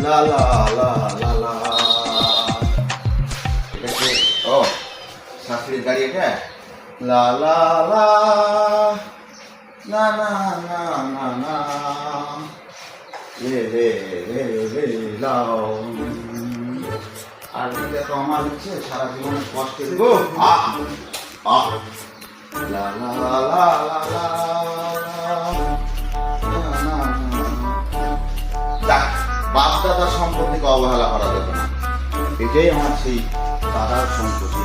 লা লা লা লা লা। এটা কি? ও শাশুড়ির গাড়ি এটা। লা লা লা না না না না না রে রে রে রে লাও। আর এটা তো আমার হচ্ছে সারা জীবনের কষ্টের গো। লা লা লা লা লা বাপ দাদার সম্পত্তিকে অবহেলা করা যাবে না, এটাই আমার সেই দাদার সম্পত্তি।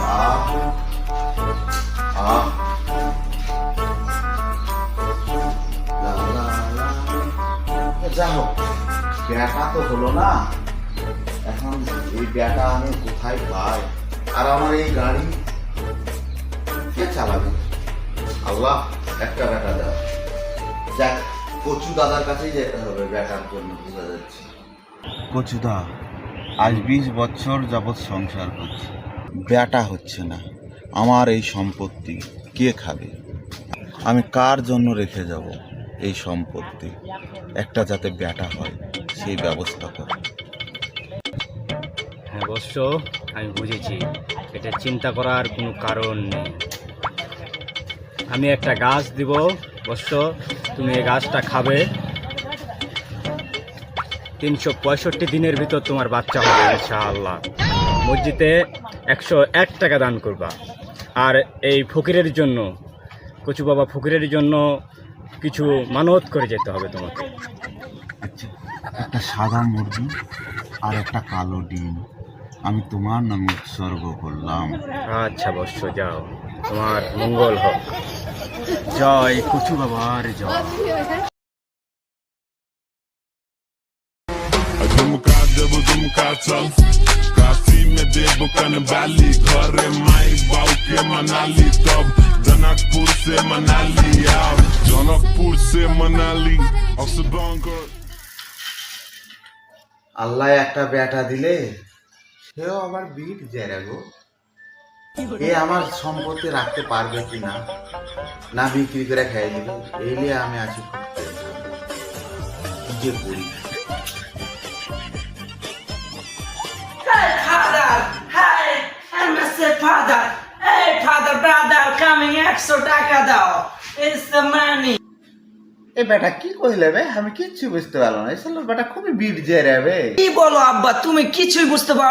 যা হোক, ব্যাটা তো হলো না, এখন এই ব্যাটা আমি কোথায় পাই? আর আমার এই গাড়ি কে চালাবে? আল্লাহ একটা ব্যাটা দাও। যাক, কচু দাদার কাছেই যেতে হবে ব্যাটার জন্য। বোঝা যাচ্ছে কচুদা আজ 20 বছর যাবৎ সংসার করছে, ব্যাটা হচ্ছে না। আমার এই সম্পত্তি কে খাবে? আমি কার জন্য রেখে যাব এই সম্পত্তি? একটা যাতে ব্যাটা হয় সেই ব্যবস্থা কর। হ্যাঁ অবশ্য আমি বুঝেছি, এটা চিন্তা করার কোনো কারণ নেই। আমি একটা গাছ দিব অবশ্য, তুমি এই গাছটা খাবে, 365 দিনের ভিতর তোমার বাচ্চা হবে ইনশাআল্লাহ। মসজিদে 101 টাকা দান করবা। আর এই ফকিরের জন্য, কচু বাবা ফকিরের জন্য কিছু মানত করে যেতে হবে তোমাকে। আচ্ছা, একটা সাদা মুরগি আর একটা কালো ডিম আমি তোমার নামে উৎসর্গ করলাম। আচ্ছা অবশ্য, যাও, তোমার মঙ্গল হোক। জয় কচু বাবার জয়। झुमका जब झुमका चल काशी में देव कन बैली घरे माई बाऊ के मनाली, तब जनकपुर से मनाली आओ, जनकपुर से मनाली और सुबंगर। আল্লাহ একটা ব্যাটা দিলে সেও আবার বিট জেরা গো। এ আমার সম্পত্তি রাখতে পারবে কি না, না বিক্রি করে খাই দিবে, এই নিয়ে আমি আছি খুব টেনশন। কি যে করি। Father, hey, and Mr. Father, hey, Father, brother, coming extra টাকা দাও, it's the money. এ বেটা কি কইলে বে? আমি কিচ্ছু বুঝতে পারলাম না। এই বেটা খুবই বিট জেরা বে। কি বলো আব্বা, তুমি কিছুই বুঝতে পারো